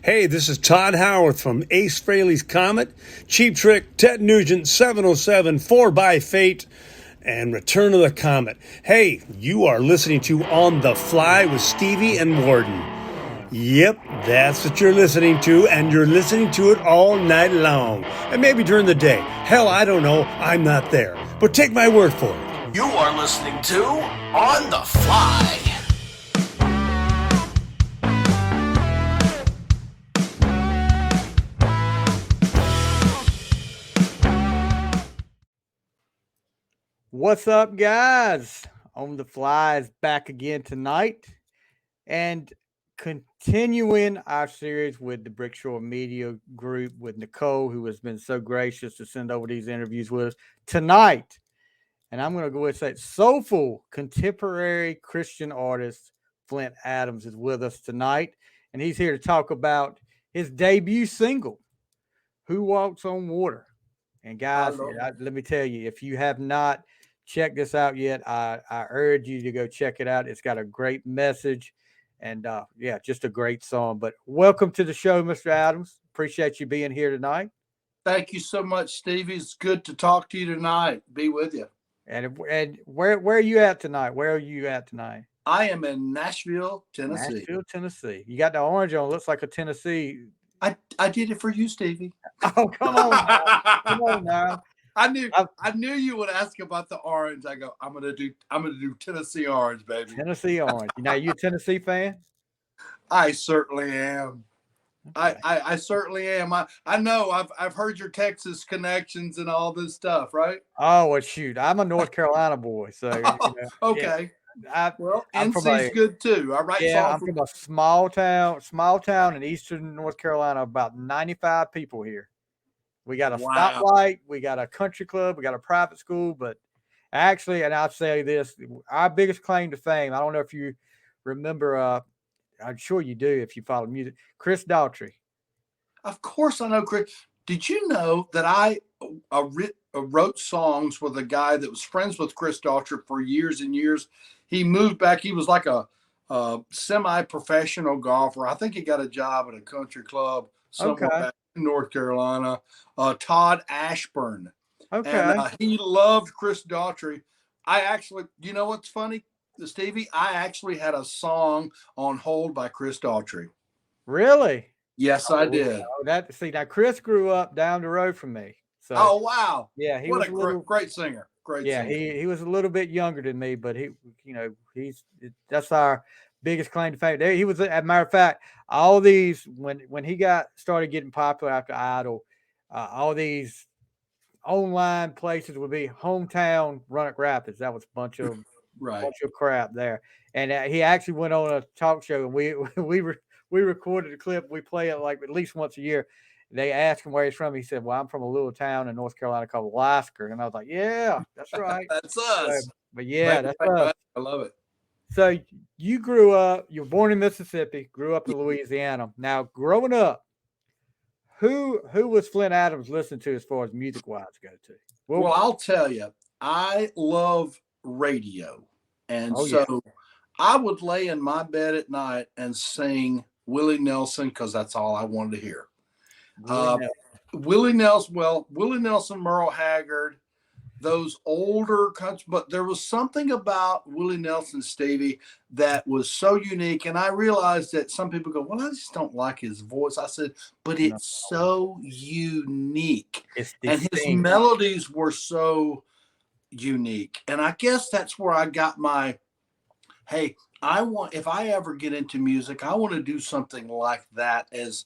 Hey, this is Todd Howarth from Ace Frehley's Comet, Cheap Trick, Ted Nugent, 707, 4 by Fate, and Return of the Comet. Hey, you are listening to On The Fly with Stevie and Warden. Yep, that's what you're listening to, and you're listening to it all night long. And maybe during the day. Hell, I don't know. I'm not there. But take my word for it. You are listening to On The Fly. What's up, guys? On the Fly is back again tonight and continuing our series with the Brickshore Media Group with Nicole, who has been so gracious to send over these interviews with us tonight. And I'm going to go ahead and say soulful contemporary Christian artist Flynt Adams is with us tonight. And he's here to talk about his debut single, Who Walks on Water. And guys, let me tell you, if you have not checked this out yet, I urge you to go check it out. It's got a great message and just a great song. But welcome to the show, Mr. Adams. Appreciate you being here tonight. Thank you so much, Stevie. It's good to talk to you tonight. Be with you. And where are you at tonight? Where are you at tonight? I am in Nashville, Tennessee. Nashville, Tennessee. You got the orange on. Looks like a Tennessee. I did it for you, Stevie. Oh, come on now. Come on now. I knew you would ask about the orange. I go, I'm gonna do Tennessee orange, baby. Tennessee orange. Now, you a Tennessee fan? I certainly am. Okay. I certainly am. I know I've heard your Texas connections and all this stuff, right? Oh, well, shoot. I'm a North Carolina boy, so okay. Yeah. I'm NC's good too. All right. Yeah, I'm from a small town in eastern North Carolina, about 95 people here. We got a stoplight, we got a country club, we got a private school, but actually, and I'll say this, our biggest claim to fame, I don't know if you remember, I'm sure you do if you follow music, Chris Daughtry. Of course I know Chris. Did you know that I wrote songs with a guy that was friends with Chris Daughtry for years and years? He moved back. He was like a semi-professional golfer. I think he got a job at a country club somewhere back in North Carolina. Todd Ashburn. Okay. And he loved Chris Daughtry. I actually, you know what's funny, Stevie? I actually had a song on hold by Chris Daughtry. Really? Yes, I did. Now Chris grew up down the road from me. So, oh wow! Yeah, he was a great singer. Singer. He was a little bit younger than me, but that's our biggest claim to fame. He was, as a matter of fact, all these when he started getting popular after Idol, all these online places would be hometown Roanoke Rapids. That was a bunch of bunch of crap there. And he actually went on a talk show, and we recorded a clip. We play it like at least once a year. They asked him where he's from. He said, well, I'm from a little town in North Carolina called Alaska. And I was like, yeah, that's right. That's us. So, but yeah, that's us. I love it. So you grew up, you were born in Mississippi, grew up in Louisiana. Now, growing up, who was Flynt Adams listening to as far as music-wise go to? Well, I'll tell you, I love radio. And I would lay in my bed at night and sing Willie Nelson because that's all I wanted to hear. Willie Nelson, Merle Haggard, those older country, but there was something about Willie Nelson, Stevie, that was so unique. And I realized that some people go, well, I just don't like his voice. I said, but it's so unique. And his melodies were so unique. And I guess that's where I got my, hey, if I ever get into music, I want to do something like that, as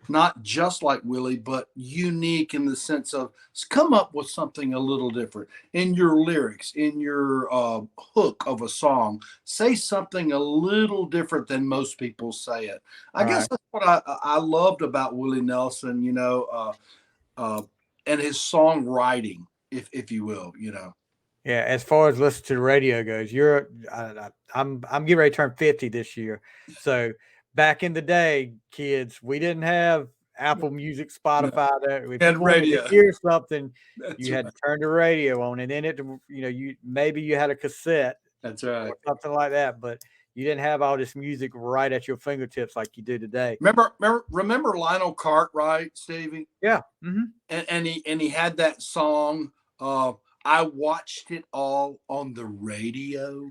not just like Willie, but unique in the sense of come up with something a little different in your lyrics, in your hook of a song. Say something a little different than most people say it. I guess that's what I loved about Willie Nelson, and his songwriting, if you will, Yeah, as far as listening to the radio goes, I'm getting ready to turn 50 this year. So back in the day, kids, we didn't have Apple Music, Spotify. If you wanted to hear something, you had to turn the radio on, and then you had a cassette. That's right. Or something like that. But You didn't have all this music right at your fingertips like you do today. Remember Lionel Cartwright, Stevie? Yeah. Mm-hmm. And he had that song. I watched it all on the radio.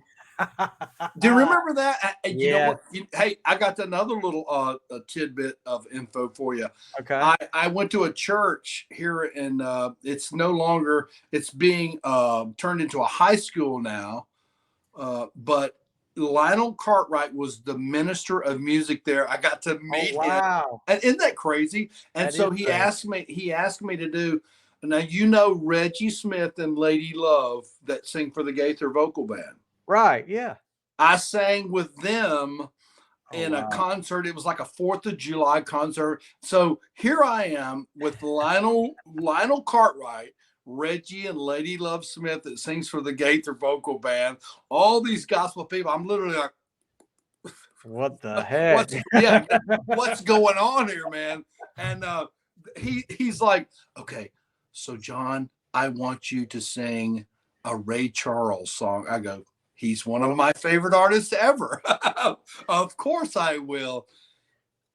Do you remember that? You know what? Hey, I got another little tidbit of info for you. Okay. I went to a church here in. It's no longer. It's being turned into a high school now. But Lionel Cartwright was the minister of music there. I got to meet him. And isn't that crazy? And so he asked me to do. Now you know Reggie Smith and Lady Love that sing for the Gaither Vocal Band. Right. Yeah. I sang with them in a concert. It was like a 4th of July concert. So here I am with Lionel Cartwright, Reggie and Lady Love Smith that sings for the Gaither Vocal Band. All these gospel people. I'm literally like, what the heck? What's going on here, man? And he's like, okay, so John, I want you to sing a Ray Charles song. I go, he's one of my favorite artists ever. Of course I will.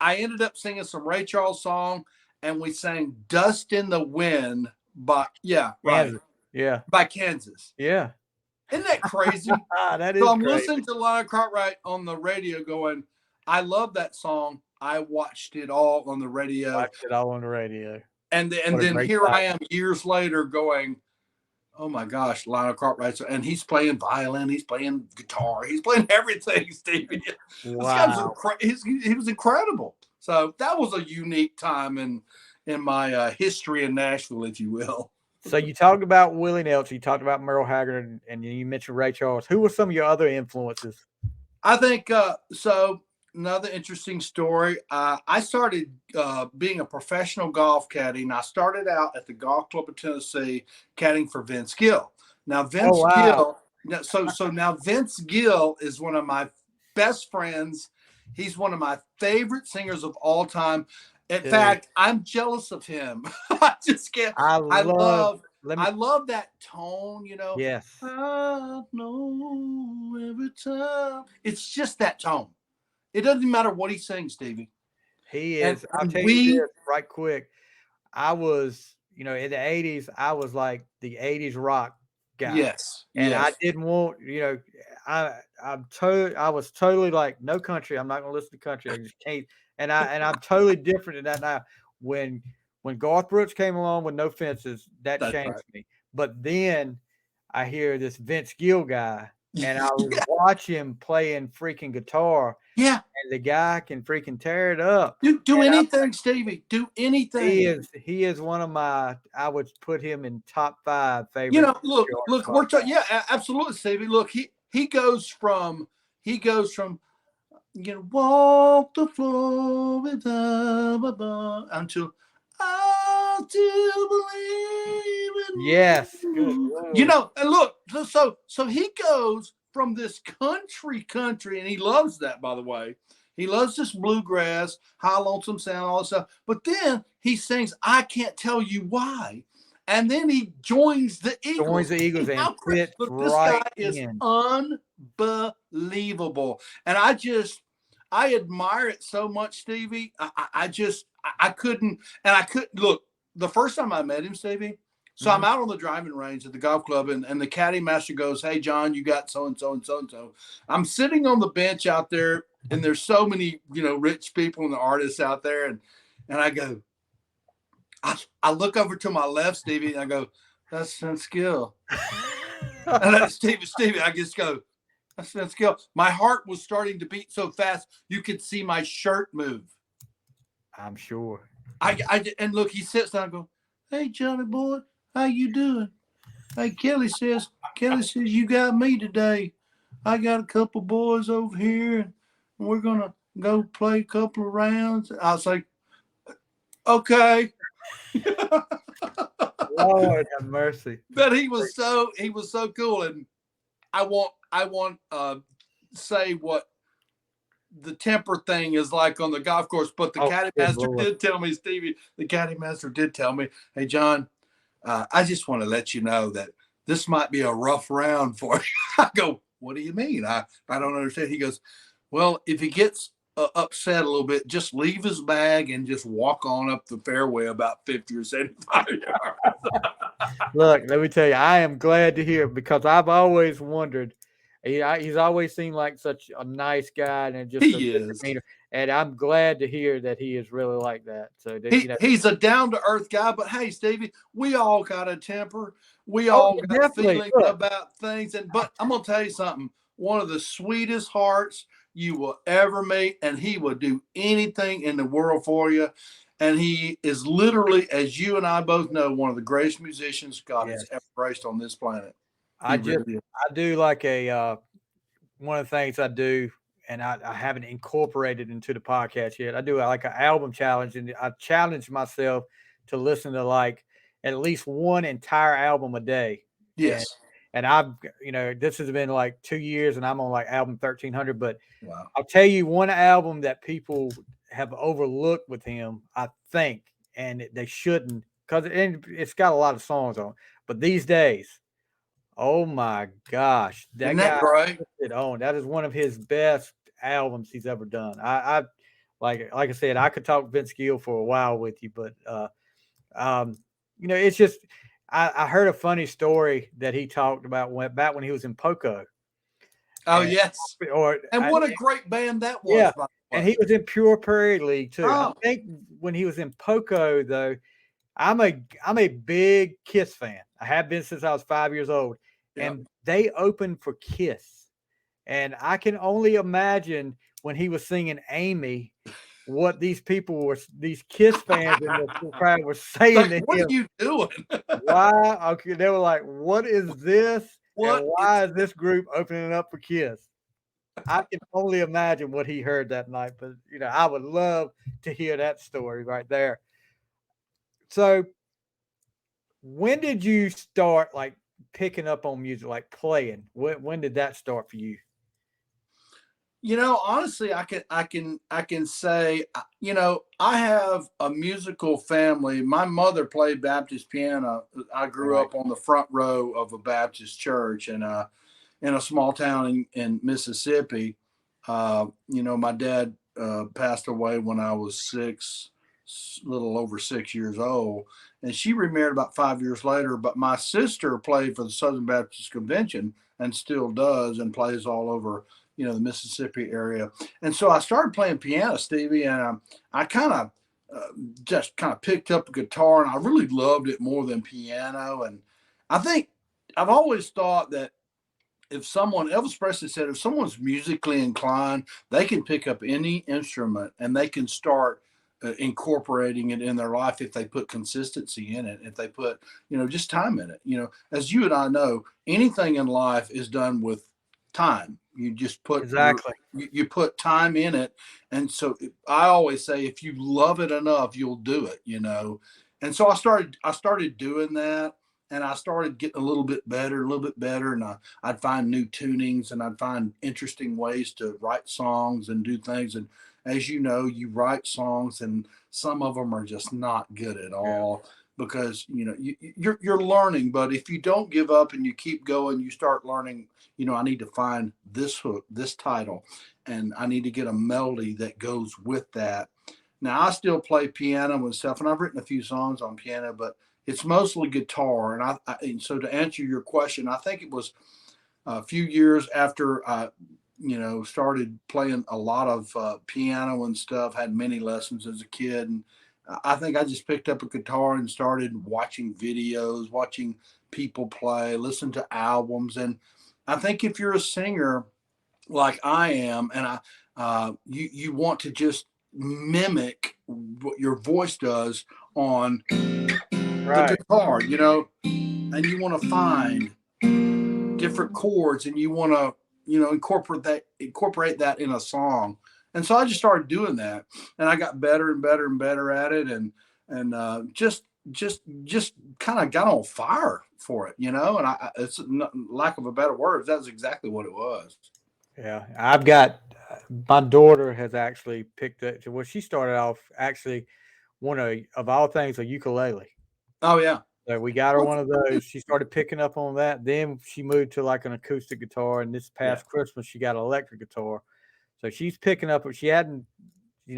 I ended up singing some Ray Charles song, and we sang Dust in the Wind by Kansas. Yeah. Isn't that crazy? That is so I'm crazy. listening to Lionel Cartwright on the radio going, I love that song. I watched it all on the radio. And then here I am years later going, oh my gosh, Lionel Cartwright. And he's playing violin, he's playing guitar, he's playing everything, Stevie. Wow. He was incredible. So that was a unique time in my history in Nashville, if you will. So you talked about Willie Nelson, you talked about Merle Haggard, and you mentioned Ray Charles. Who were some of your other influences? I think so. Another interesting story. I started being a professional golf caddy, and I started out at the Golf Club of Tennessee caddying for Vince Gill. Now Gill. So now Vince Gill is one of my best friends. He's one of my favorite singers of all time. In fact, I'm jealous of him. I just can't. I love that tone, you know. Yes. I know every time. It's just that tone. It doesn't matter what he sings, Stevie. He is. I'll tell you this right quick. I was, in the 80s, I was like the 80s rock guy. Yes. And I didn't want, I was totally like, no country. I'm not going to listen to country. I just can't. And I'm totally different in that now. When Garth Brooks came along with No Fences, that's changed me. But then I hear this Vince Gill guy, and I watch him playing freaking guitar. Yeah. And the guy can freaking tear it up. Do anything, Stevie. Do anything. He is one of my, I would put him in top 5 favorite. Look, we're talking. Yeah, absolutely, Stevie. Look, he goes from walk the floor until I still believe in yes. you. And look, so he goes from this country, and he loves that, by the way. He loves this bluegrass, high lonesome sound, all this stuff. But then he sings "I Can't Tell You Why," and then he joins the Eagles. And fits this guy is unbelievable, and I admire it so much, Stevie. I couldn't look. The first time I met him, Stevie. So I'm out on the driving range at the golf club, and the caddy master goes, "Hey, John, you got so and so and so and so." I'm sitting on the bench out there, and there's so many, rich people and the artists out there, and I go, I look over to my left, Stevie, and I go, "That's Vince Gill." And that's Stevie. I just go, "That's Vince Gill." My heart was starting to beat so fast you could see my shirt move. I'm sure. And look, he sits down and goes, "Hey, Johnny boy, how you doing?" "Hey, Kelly says you got me today. I got a couple boys over here, and we're gonna go play a couple of rounds." I was like, "Okay." Lord have mercy. But he was so cool, and I won't say what the temper thing is like on the golf course, but the caddy master did tell me, Stevie. The caddy master did tell me, "Hey, John, I just want to let you know that this might be a rough round for you." I go, what do you mean? I don't understand. He goes, well, if he gets upset a little bit, just leave his bag and just walk on up the fairway about 50 or 75 yards. Look, let me tell you, I am glad to hear, because I've always wondered. He's always seemed like such a nice guy and just a He good is. demeanor. And I'm glad to hear that he is really like that. So that, He's a down to earth guy, but hey, Stevie, we all got a temper. We oh, all got definitely. feelings Look, about things. But I'm gonna tell you something. One of the sweetest hearts you will ever meet, and he will do anything in the world for you. And he is literally, as you and I both know, one of the greatest musicians God has yes, ever graced on this planet. He I really is. do like a one of the things I do, and I haven't incorporated into the podcast yet. I do like an album challenge, and I challenge myself to listen to like at least one entire album a day. And Yes. and I've this has been like 2 years, and I'm on like album 1300. But Wow. I'll tell you one album that people have overlooked with him, I think, and they shouldn't, because it's got a lot of songs on. But these days, oh my gosh, that Isn't that guy great? puts it on. That is one of his best albums he's ever done. I like I said, I could talk Vince Gill for a while with you, but um, it's just I heard a funny story that he talked about back when he was in Poco, Oh, and yes. or And what a great band that yeah, was, by the and way. he was in Pure Prairie League too. I Oh, think when he was in Poco though, I'm a big Kiss fan. I have been since I was 5 years old, yeah. and they opened for Kiss, and I can only imagine when he was singing Amy, what these Kiss fans in the crowd were saying Like, to what are him. you doing? Why? Okay, they were like, "What is this? And What is why is this group opening up for Kiss?" I can only imagine what he heard that night, but I would love to hear that story right there. So, when did you start like picking up on music, like playing? When did that start for you? honestly, I can say, I have a musical family. My mother played Baptist piano. I grew Right. up on the front row of a Baptist church in a small town in Mississippi. My dad passed away when I was little over 6 years old, and she remarried about 5 years later. But my sister played for the Southern Baptist Convention and still does, and plays all over the Mississippi area. And so I started playing piano, Stevie, and I kind of just kind of picked up a guitar, and I really loved it more than piano. And I think I've always thought that if someone, Elvis Presley said, if someone's musically inclined, they can pick up any instrument and they can start incorporating it in their life if they put consistency in it, if they put, just time in it. As you and I know, anything in life is done with time. You just put Exactly. you put time in it. And so I always say, if you love it enough, you'll do it. And so I started doing that, and I started getting a little bit better, and I'd find new tunings, and I'd find interesting ways to write songs and do things. And as you know, you write songs, and some of them are just not good at Yeah. all, because you're learning. But if you don't give up and you keep going, you start learning. I need to find this hook, this title, and I need to get a melody that goes with that. Now, I still play piano and stuff, and I've written a few songs on piano, but it's mostly guitar. And so to answer your question, I think it was a few years after I, started playing a lot of piano and stuff, had many lessons as a kid. And I think I just picked up a guitar and started watching videos, watching people play, listen to albums. And I think if you're a singer like I am, and you want to just mimic what your voice does on the Right. guitar, and you want to find different chords, and you want to, incorporate that in a song. And so I just started doing that, and I got better and better and better at it, and just kind of got on fire for it, and it's lack of a better word, that's exactly what it was. Yeah, I've got my daughter has actually picked up. Well, she started off actually one of all things a ukulele, Oh yeah. So we got her one of those. She started picking up on that. Then she moved to like an acoustic guitar, and this past Christmas she got an electric guitar. So she's picking up. She hadn't,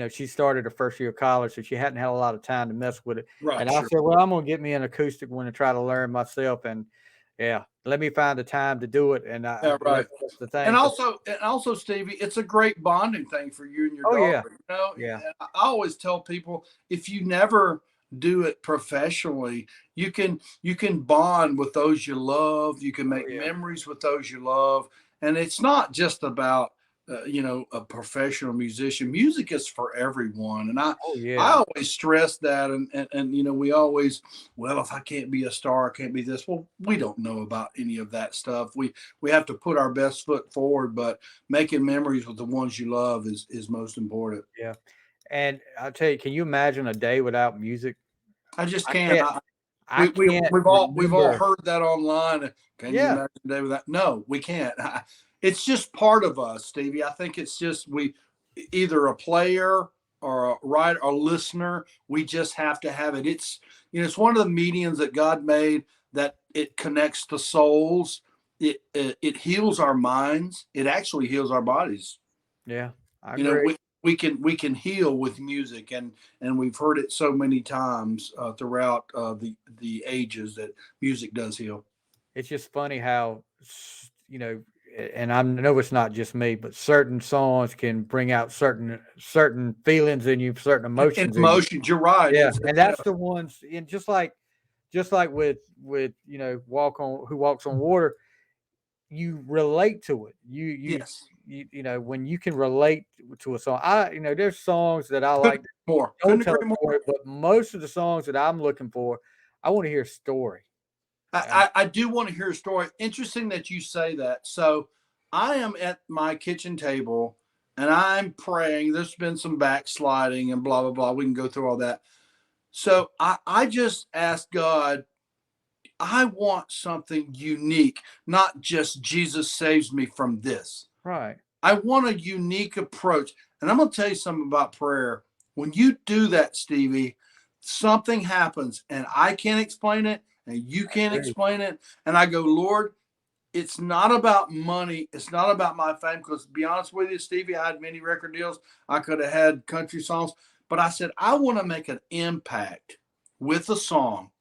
she started her first year of college, so she hadn't had a lot of time to mess with it. Right. And I said, well, I'm gonna get me an acoustic one and try to learn myself. And let me find the time to do it. And right. That's the thing. And also, Stevie, it's a great bonding thing for you and your daughter. Yeah. And I always tell people, if you never do it professionally, you can bond with those you love. You can make memories with those you love, and it's not just about a professional musician. Music is for everyone, and I always stress that. And we always, well, if I can't be a star, I can't be this. Well, we don't know about any of that stuff. We have to put our best foot forward, but making memories with the ones you love is most important. Yeah. And I'll tell you, can you imagine a day without music? I just can't. We've all heard that online. Can you imagine a day without? No, we can't. It's just part of us, Stevie. I think it's just either a player or a writer or listener. We just have to have it. It's one of the mediums that God made, that it connects the souls. It heals our minds. It actually heals our bodies. Yeah, I agree. We can heal with music, and we've heard it so many times throughout the ages that music does heal. It's just funny how and I know it's not just me, but certain songs can bring out certain feelings in you, certain emotions. You're right. Yeah, and that's the ones. And just like with Who Walks on Water, you relate to it. When you can relate to a song. There's songs that I like more. But most of the songs that I'm looking for, I want to hear a story. I do want to hear a story. Interesting that you say that. So I am at my kitchen table and I'm praying. There's been some backsliding and blah, blah, blah. We can go through all that. So I just asked God, I want something unique, not just Jesus saves me from this. Right. I want a unique approach. And I'm going to tell you something about prayer. When you do that, Stevie, something happens and I can't explain it and you can't explain it. And I go, Lord, it's not about money. It's not about my fame. Because to be honest with you, Stevie, I had many record deals. I could have had country songs. But I said, I want to make an impact with a song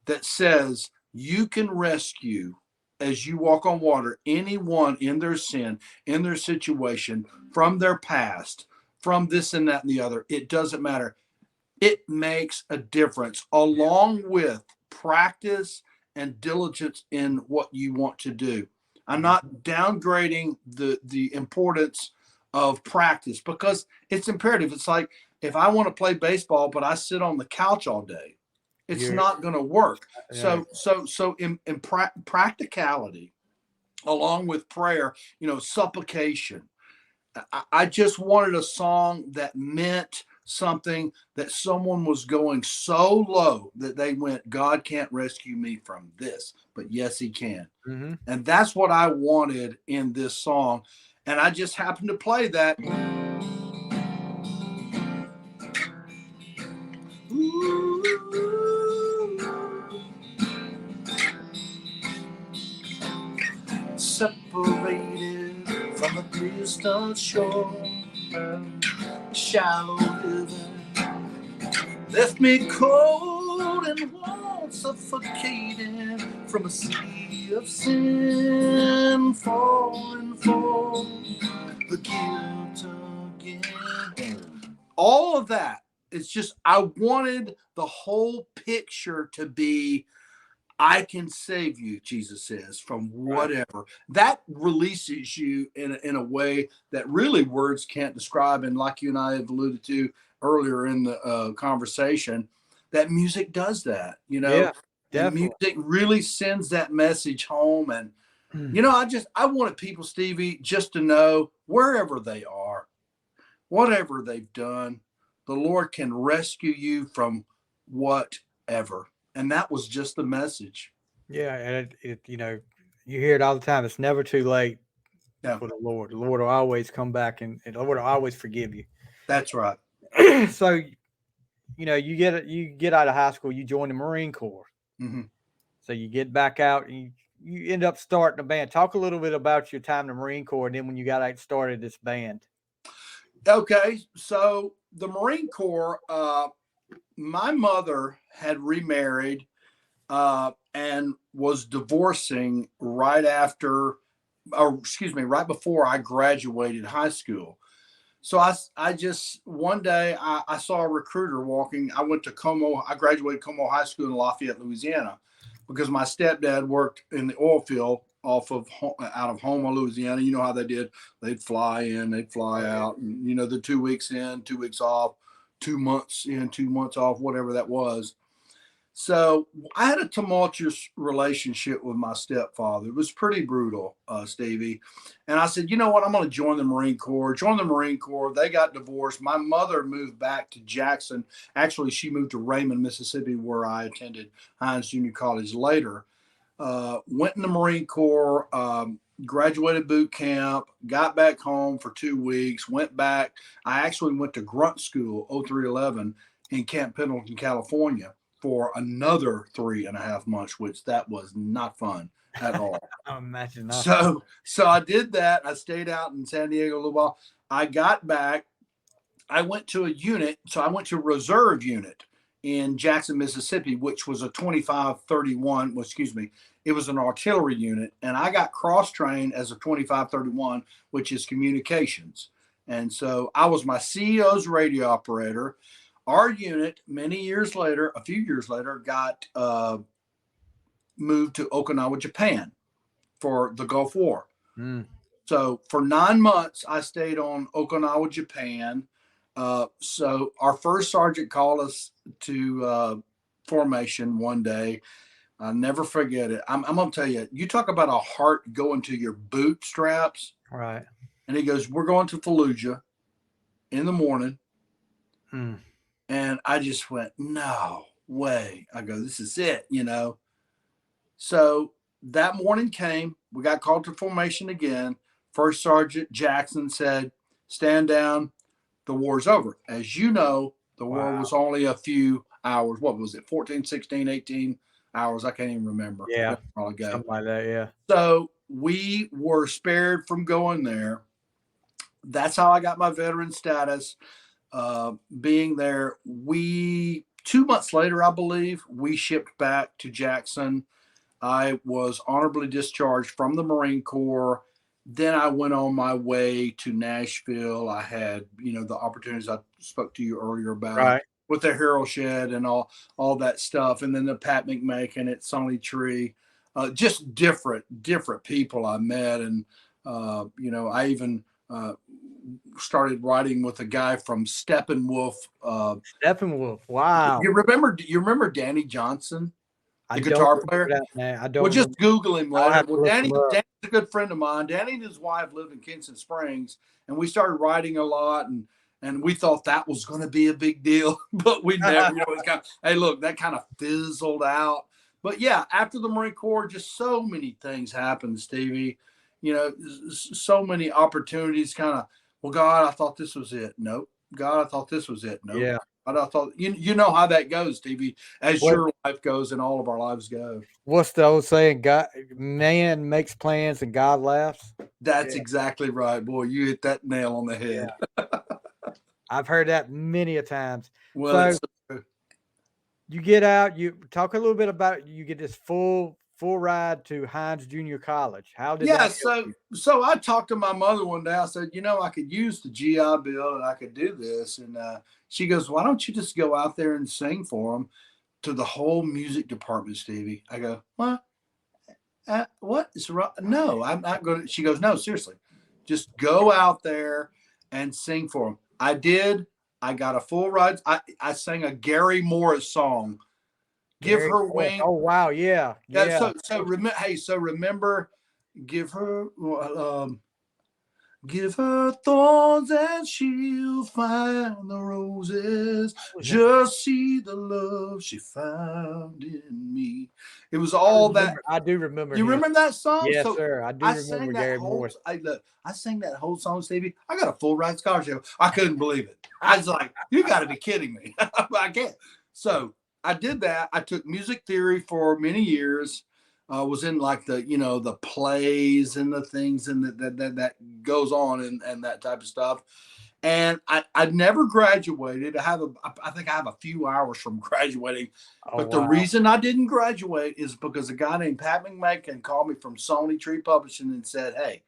that says you can rescue, as you walk on water, anyone in their sin, in their situation, from their past, from this and that and the other. It doesn't matter. It makes a difference, along with practice and diligence in what you want to do. I'm not downgrading the importance of practice, because it's imperative. It's like if I want to play baseball, but I sit on the couch all day, it's not going to work. So in practicality, along with prayer, supplication, I just wanted a song that meant something, that someone was going so low that they went, God can't rescue me from this, but yes, he can. Mm-hmm. And that's what I wanted in this song. And I just happened to play that. Separated from the distant shore, shallow river left me cold and warm, suffocating from a sea of sin, falling for the guilt again. All of that, it's just, I wanted the whole picture to be, I can save you, Jesus says, from whatever. That releases you in a way that really words can't describe. And like you and I have alluded to earlier in the conversation, that music does that, Yeah, and music really sends that message home. And, I wanted people, Stevie, just to know, wherever they are, whatever they've done, the Lord can rescue you from whatever. And that was just the message. Yeah, and it you hear it all the time. It's never too late for the Lord. The Lord will always come back, and the Lord will always forgive you. That's right. So, you get out of high school, you join the Marine Corps. Mm-hmm. So you get back out and you end up starting a band. Talk a little bit about your time in the Marine Corps and then when you got out started this band. Okay, so the Marine Corps, my mother had remarried and was divorcing right after, or excuse me, right before I graduated high school. So I just, one day I saw a recruiter walking. I graduated Como High School in Lafayette, Louisiana, because my stepdad worked in the oil field out of Houma, Louisiana. You know how they did. They'd fly in, they'd fly out, and, the 2 weeks in, 2 weeks off, 2 months in, 2 months off, whatever that was. So I had a tumultuous relationship with my stepfather. It was pretty brutal, Stevie. And I said, you know what? I'm going to join the Marine Corps. Join the Marine Corps. They got divorced. My mother moved back to Jackson. Actually, she moved to Raymond, Mississippi, where I attended Hines Junior College later. Went in the Marine Corps, graduated boot camp, got back home for 2 weeks, went back. I actually went to grunt school, 0311, in Camp Pendleton, California, for another 3.5 months, which that was not fun at all. I imagine not. So I did that. I stayed out in San Diego a little while. I got back. I went to a unit. So I went to a reserve unit in Jackson, Mississippi, which was a 2531. Well, excuse me. It was an artillery unit. And I got cross-trained as a 2531, which is communications. And so I was my CEO's radio operator. Our unit, a few years later, got moved to Okinawa, Japan for the Gulf War. So for 9 months, I stayed on Okinawa, Japan. So our first sergeant called us to formation one day. I'll never forget it. I'm going to tell you, you talk about a heart going to your bootstraps. Right. And he goes, we're going to Fallujah in the morning. And I just went, no way. I go, this is it, So that morning came. We got called to formation again. First Sergeant Jackson said, stand down. The war's over. As you know, the war was only a few hours. What was it? 14, 16, 18 hours. I can't even remember. Yeah. Something like that, yeah. So we were spared from going there. That's how I got my veteran status. Being there, 2 months later, I believe, we shipped back to Jackson. I was honorably discharged from the Marine Corps. Then I went on my way to Nashville. I had, the opportunities I spoke to you earlier about with the Hero Shed and all that stuff. And then the Pat McMakin at Sonny Tree, just different people I met. And, I even, started writing with a guy from Steppenwolf. Steppenwolf, wow! You remember Danny Johnson, the guitar player? I don't. Well, just Google him later. Well, Danny's a good friend of mine. Danny and his wife lived in Kingston Springs, and we started writing a lot, and we thought that was going to be a big deal, but we never. Hey, look, that kind of fizzled out. But yeah, after the Marine Corps, just so many things happened, Stevie. So many opportunities kind of, well, God, I thought this was it. Nope. God, I thought this was it. Nope. Yeah. God, I thought, you know how that goes, Stevie, as your life goes and all of our lives go. What's the old saying? God, man makes plans and God laughs. That's exactly right. Boy, you hit that nail on the head. Yeah. I've heard that many a times. Well, so you get out, you talk a little bit about, you get this full ride to Hines Junior College. How did that go? So I talked to my mother one day. I said, I could use the GI Bill and I could do this. And she goes, why don't you just go out there and sing for them to the whole music department, Stevie? I go, what? What is wrong? No, I'm not going to. She goes, no, seriously, just go out there and sing for them. I did. I got a full ride. I sang a Gary Morris song. Give her wings. Oh wow, yeah. So remember, give her thorns and she'll find the roses. Just see the love she found in me. It was all that. I do remember. You remember that song? Yes, sir. I do remember Gary Morris. I sang that whole song, Stevie. I got a full ride scholarship. I couldn't believe it. I was like, you got to be kidding me. I can't. So I did that. I took music theory for many years. Was in like the the plays and the things and that goes on and that type of stuff. And I never graduated. I think I have a few hours from graduating. Oh But the wow. reason I didn't graduate is because a guy named Pat McMakin called me from Sony Tree Publishing and said, "Hey,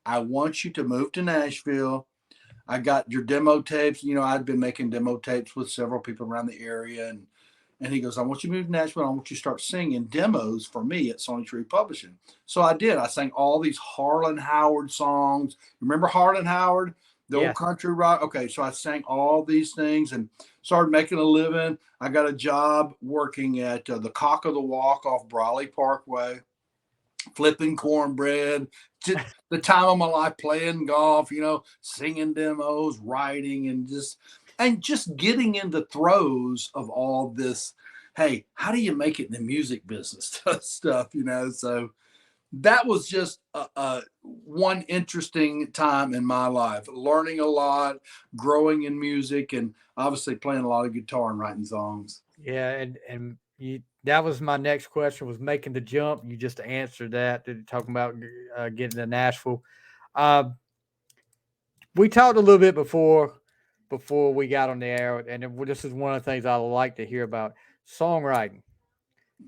I want you to move to Nashville. I got your demo tapes. I'd been making demo tapes with several people around the area, and he goes, I want you to move to Nashville. I want you to start singing demos for me at Sony Tree Publishing." So I did. I sang all these Harlan Howard songs. Remember Harlan Howard, the old Yeah. country rock? Okay, so I sang all these things and started making a living. I got a job working at the Cock of the Walk off Brawley Parkway, flipping cornbread. Just the time of my life playing golf, singing demos, writing, and just getting in the throes of all this. Hey, how do you make it in the music business stuff? So that was just a one interesting time in my life, learning a lot, growing in music, and obviously playing a lot of guitar and writing songs. Yeah, and that was my next question, was making the jump. You just answered that, talking about getting to Nashville. Uh, we talked a little bit before we got on the air, and this is one of the things I like to hear about songwriting.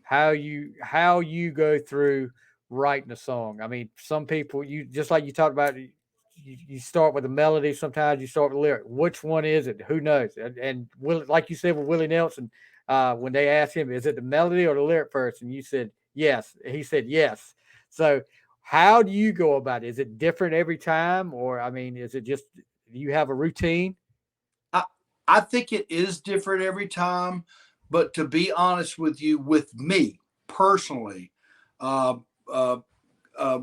How you go through writing a song. I mean, some people, you just like you talked about, you start with a melody. Sometimes you start with a lyric. Which one is it? Who knows? And like you said with Willie Nelson, when they asked him, is it the melody or the lyric first? And you said yes. He said yes. So how do you go about it? Is it different every time, or I mean, is it just, do you have a routine? I, I think it is different every time, but to be honest with you, with me personally, uh, uh,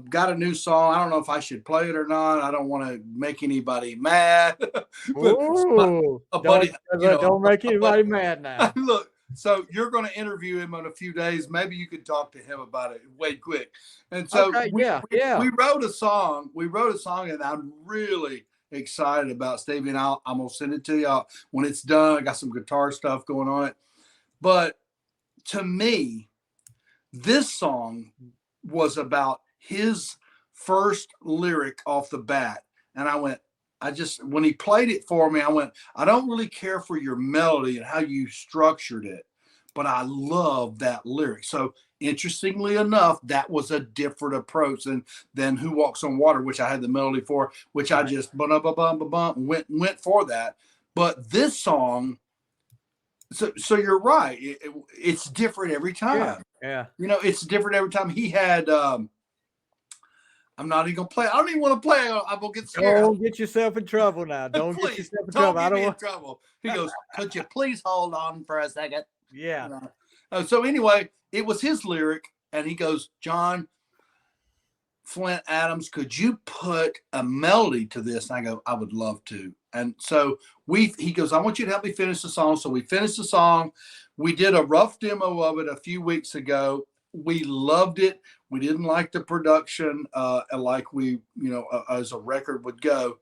got a new song. I don't know if I should play it or not. I don't want to make anybody mad, but Ooh, a buddy, don't make anybody mad now. look. So you're going to interview him in a few days. Maybe you could talk to him about it way quick. And so Okay, we, yeah, we, yeah. we wrote a song. We wrote a song, and I'm really excited about Stevie. And I'm gonna send it to you when it's done. I got some guitar stuff going on it. But to me, this song was about his first lyric off the bat. And when he played it for me, I went, I don't really care for your melody and how you structured it, but I love that lyric. So interestingly enough, that was a different approach than Who Walks on Water, which I had the melody for, which I Right. just went for that. But this song, so you're right. It's different every Yeah, time. yeah. It's different every time. He had I'm not even gonna play. I don't even want to play. I'm gonna get scared. Don't get yourself in trouble now. Don't get Please yourself in don't trouble. I get don't me in want. trouble. He goes, could you please hold on for a second? Yeah. So anyway, it was his lyric, and he goes, John, Flynt Adams, could you put a melody to this? And I go, I would love to. And so he goes, I want you to help me finish the song. So we finished the song. We did a rough demo of it a few weeks ago. We loved it. We didn't like the production, like we, as a record would go.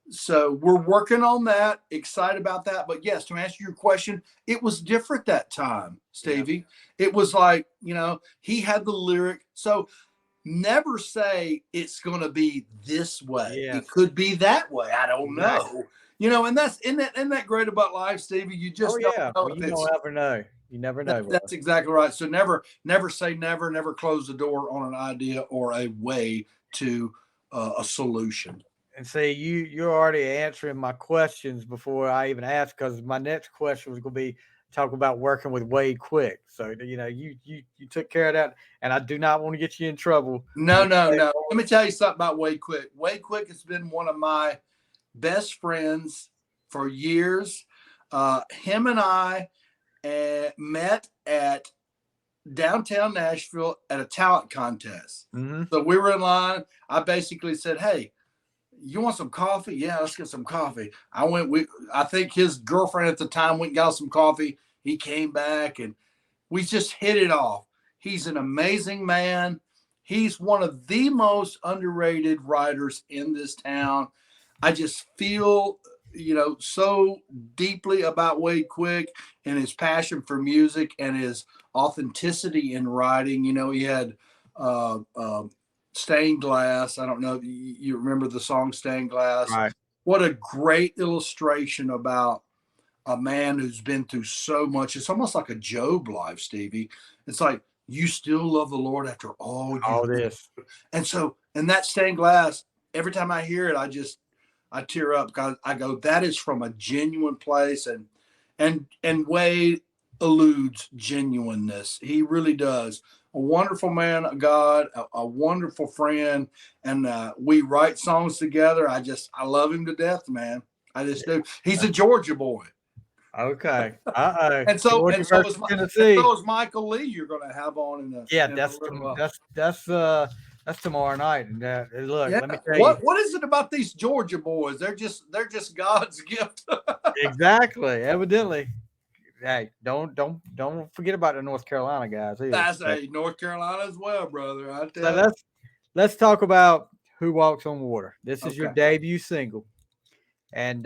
So we're working on that, excited about that. But yes, to answer your question, it was different that time, Stevie. Yeah. It was like, he had the lyric. So never say it's going to be this way. Yes. It could be that way. I don't know. And isn't that great about life, Stevie? You just don't know. Well, you don't ever know. You never know. That's exactly right. So never say never, never close the door on an idea or a way to a solution. And see, you're already answering my questions before I even asked, because my next question was going to be talk about working with Wade Quick. So you took care of that, and I do not want to get you in trouble. No. Let me tell you something about Wade Quick. Wade Quick has been one of my best friends for years. Him and I met at downtown Nashville at a talent contest. Mm-hmm. So we were in line. I basically said, hey, you want some coffee? Yeah, let's get some coffee. I think his girlfriend at the time went and got some coffee. He came back and we just hit it off. He's an amazing man. He's one of the most underrated writers in this town. I just feel so deeply about Wade Quick and his passion for music and his authenticity in writing. He had Stained Glass. I don't know if you remember the song Stained Glass. Right. What a great illustration about a man who's been through so much. It's almost like a Job life, Stevie. It's like, you still love the Lord after all this. And that Stained Glass, every time I hear it, I tear up because I go, that is from a genuine place. And Wade eludes genuineness. He really does. A wonderful man of God, a wonderful friend. And we write songs together. I love him to death, man. I just do. He's a Georgia boy. Okay. And so Tennessee. is Michael Lee. You're going to have on in that's tomorrow night. And look, yeah. Let me tell you. What is it about these Georgia boys? They're just God's gift. Exactly. Evidently. Hey, don't forget about the North Carolina guys. That's North Carolina as well, brother. I tell you. Let's talk about Who Walks on Water. This is your debut single, and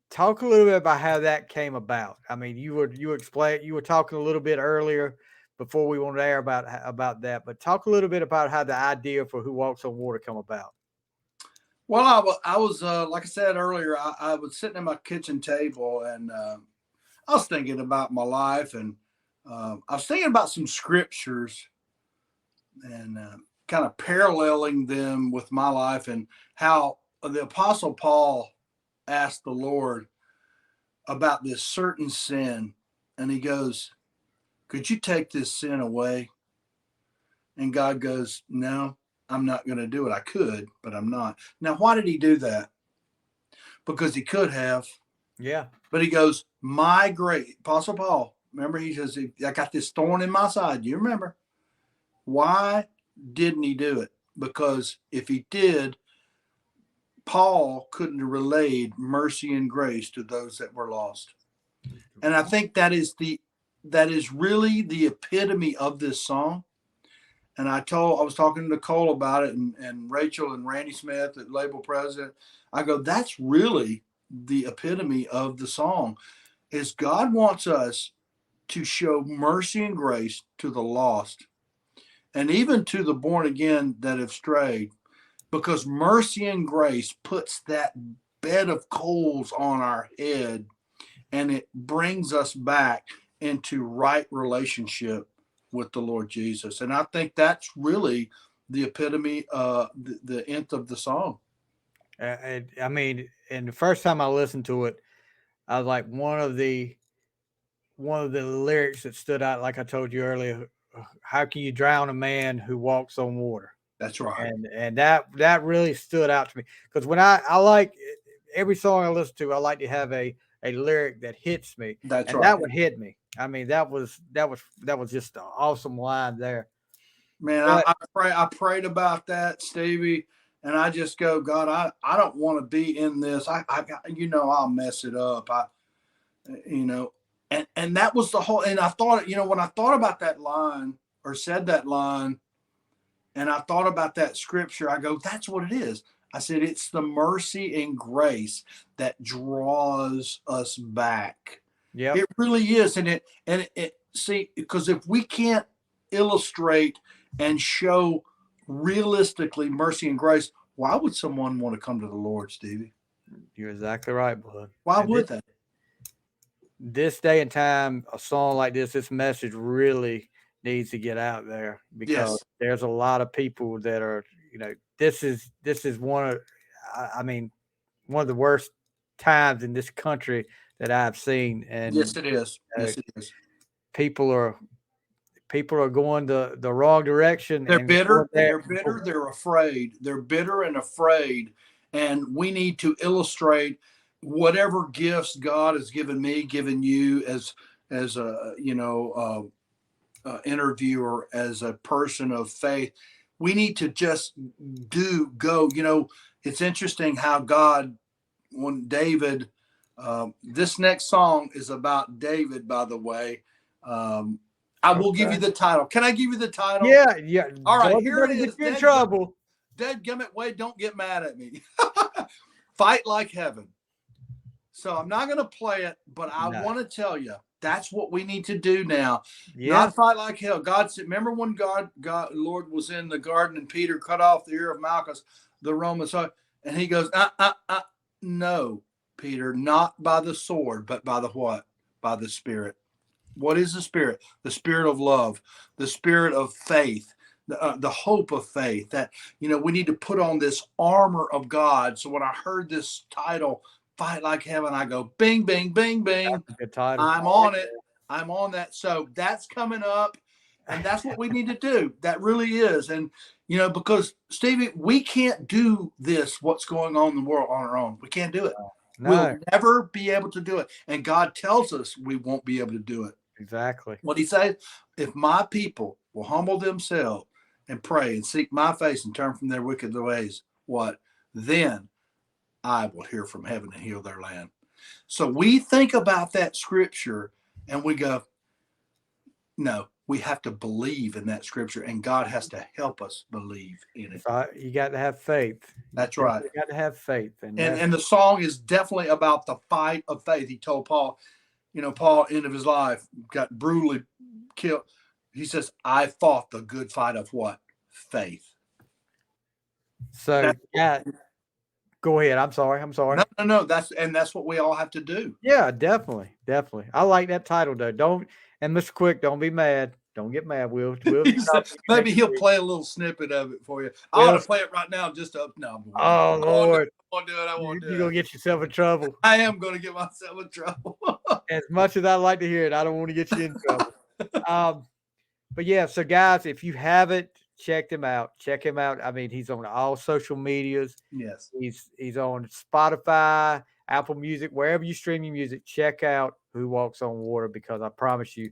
talk a little bit about how that came about. I mean, you were talking a little bit earlier before we went there about that, but talk a little bit about how the idea for Who Walks on Water come about. Well, I was like I said earlier, I was sitting at my kitchen table and I was thinking about my life, and I was thinking about some scriptures and kind of paralleling them with my life and how the Apostle Paul asked the Lord about this certain sin. And he goes, could you take this sin away? And God goes, no, I'm not going to do it. I could, but I'm not. Now, why did he do that? Because he could have. Yeah. But he goes, my great Apostle Paul, remember, he says, I got this thorn in my side. You remember? Why didn't he do it? Because if he did, Paul couldn't have relayed mercy and grace to those that were lost. And I think that is really the epitome of this song. And I was talking to Nicole about it, and Rachel and Randy Smith, the label president. I go, that's really the epitome of the song, is God wants us to show mercy and grace to the lost and even to the born again that have strayed, because mercy and grace puts that bed of coals on our head and it brings us back into right relationship with the Lord Jesus. And I think that's really the epitome, the nth of the song. I mean, and the first time I listened to it, I was like, one of the lyrics that stood out, like I told you earlier, how can you drown a man who walks on water? That's right. And that really stood out to me, because when I like every song I listen to, I like to have a lyric that hits me. That's and right. That would hit me. I mean, that was just an awesome line there. Man, I prayed about that, Stevie, and I just go, God, I don't want to be in this. I'll mess it up. And that was the whole. And I thought, when I thought about that line or said that line, and I thought about that scripture, I go, that's what it is. I said, it's the mercy and grace that draws us back. Yeah, it really is. And it see, because if we can't illustrate and show realistically mercy and grace, why would someone want to come to the Lord, Stevie? You're exactly right, bud. Why would they? This day and time, a song like this message really needs to get out there, because there's a lot of people that are, this is one of the worst times in this country that I've seen. And yes, it is. People are going the wrong direction. They're bitter. They're bitter. They're afraid. They're bitter and afraid. And we need to illustrate whatever gifts God has given me, given you as a interviewer, as a person of faith. We need to just go. It's interesting how God, when David, this next song is about David, by the way. I will give you the title. Can I give you the title? Yeah. All right, here it is. In trouble. Dadgummit, Wade, don't get mad at me. Fight Like Heaven. So I'm not going to play it, but I No. want to tell you that's what we need to do now. Yeah. Not fight like hell. God said, remember when God, Lord was in the garden and Peter cut off the ear of Malchus, the Roman soldier, and he goes, no, Peter, not by the sword, but by the what? By the Spirit. What is the Spirit? The Spirit of love, the Spirit of faith, the hope of faith. That, you know, we need to put on this armor of God. So when I heard this title, Fight Like Heaven, I go, bing, bing, bing, bing. That's a good title. I'm on it. I'm on that. So that's coming up. And that's what we need to do. That really is. And, you know, because, Stevie, we can't do this, what's going on in the world, on our own. We can't do it. No. We'll never be able to do it. And God tells us we won't be able to do it. Exactly. What he says, if my people will humble themselves and pray and seek my face and turn from their wicked ways, what? Then I will hear from heaven and heal their land. So we think about that scripture and we go, no, we have to believe in that scripture, and God has to help us believe in it. So you got to have faith. That's right. You got to have faith. And the song is definitely about the fight of faith. He told Paul, you know, Paul, end of his life, got brutally killed. He says, I fought the good fight of what? Faith. So, yeah. Go ahead. I'm sorry. No. That's what we all have to do. Yeah, definitely. I like that title, though. And Mr. Quick, don't be mad. Don't get mad. We'll maybe he'll play a little snippet of it for you. I want to play it right now. Just up now. Oh Lord! I won't do it. You're gonna get yourself in trouble. I am gonna get myself in trouble. As much as I like to hear it, I don't want to get you in trouble. But yeah, so guys, if you haven't checked him out, check him out. I mean, he's on all social medias. Yes. He's on Spotify, Apple Music, wherever you stream your music. Check out Who Walks on Water, because I promise you,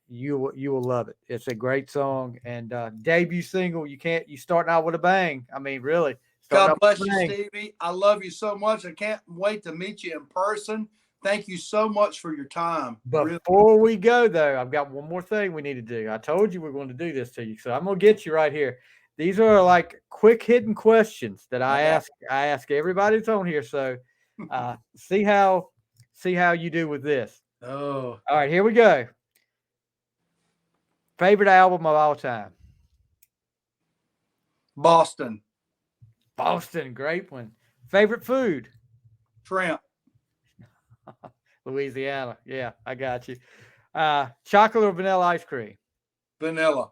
you will love it. It's a great song, and debut single. You starting out with a bang. I mean, really. God bless you, Stevie. I love you so much. I can't wait to meet you in person. Thank you so much for your time. Before we go, though, I've got one more thing we need to do. I told you we're going to do this to you, so I'm going to get you right here. These are like quick hidden questions that I ask everybody that's on here. So see how you do with this. Oh. All right, here we go. Favorite album of all time? Boston, great one. Favorite food? Shrimp. Louisiana. Yeah, I got you. Chocolate or vanilla ice cream? Vanilla.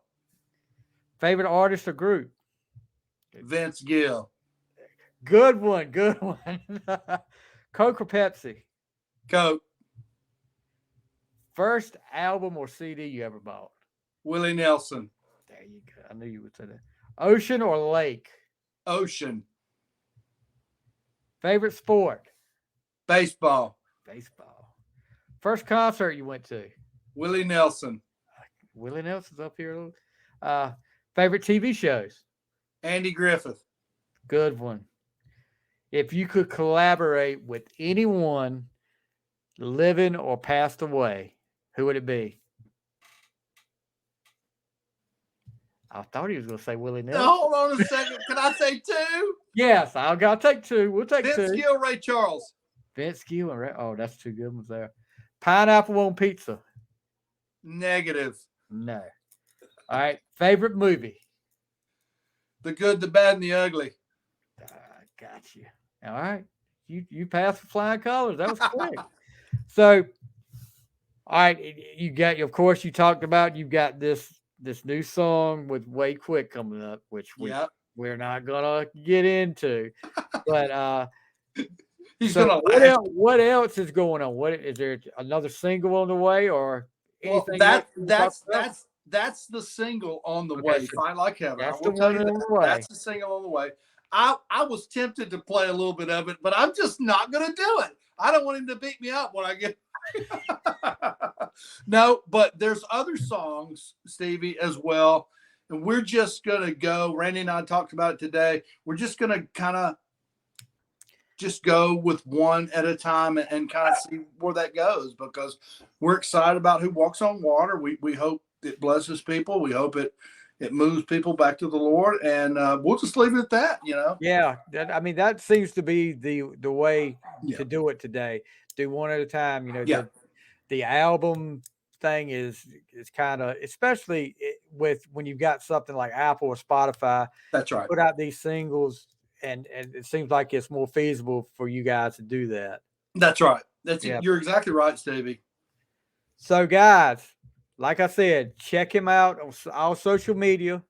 Favorite artist or group? Vince Gill. Good one. Coke or Pepsi? Coke. First album or CD you ever bought? Willie Nelson. There you go. I knew you would say that. Ocean or lake? Ocean. Favorite sport? Baseball. First concert you went to? Willie Nelson. Willie Nelson's up here. Favorite TV shows? Andy Griffith. Good one. If you could collaborate with anyone living or passed away, who would it be? I thought he was going to say Willie Nelson. Hold on a second. Can I say two? Yes, I'll take two. We'll take two. Vince Gill, Ray Charles. Vince Gill and Ray. Oh, that's two good ones there. Pineapple on pizza? Negative. No. All right. Favorite movie? The Good, the Bad, and the Ugly. Got you. All right. You passed with flying colors. That was quick. So, all right. Of course, you talked about you've got this new song with Way Quick coming up, which we're not gonna get into. But what else is going on? What is there another single on the way or anything? That's the single on the way. Fight Like Heaven. That's the one on the way. That's the single on the way. I was tempted to play a little bit of it, but I'm just not gonna do it. I don't want him to beat me up when I get. No, but there's other songs, Stevie, as well. And we're just going to go. Randy and I talked about it today. We're just going to kind of just go with one at a time and kind of see where that goes, because we're excited about Who Walks on Water. We hope it blesses people. We hope it, It moves people back to the Lord, and we'll just leave it at that. Yeah, that seems to be the way Yeah. to do it today. Do one at a time. Yeah. The album thing is kind of, especially with when you've got something like Apple or Spotify. That's right. Put out these singles, and it seems like it's more feasible for you guys to do that. That's right. Yeah. You're exactly right, Stevie. So, guys, like I said, check him out on all social media.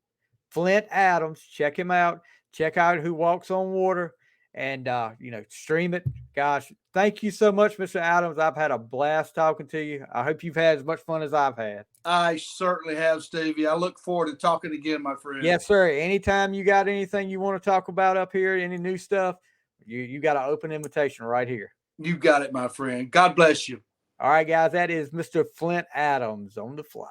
Flynt Adams, check him out. Check out Who Walks on Water, and stream it. Gosh, thank you so much, Mr. Adams. I've had a blast talking to you. I hope you've had as much fun as I've had. I certainly have, Stevie. I look forward to talking again, my friend. Yes, sir. Anytime you got anything you want to talk about up here, any new stuff, you got an open invitation right here. You got it, my friend. God bless you. All right, guys, that is Mr. Flynt Adams on the fly.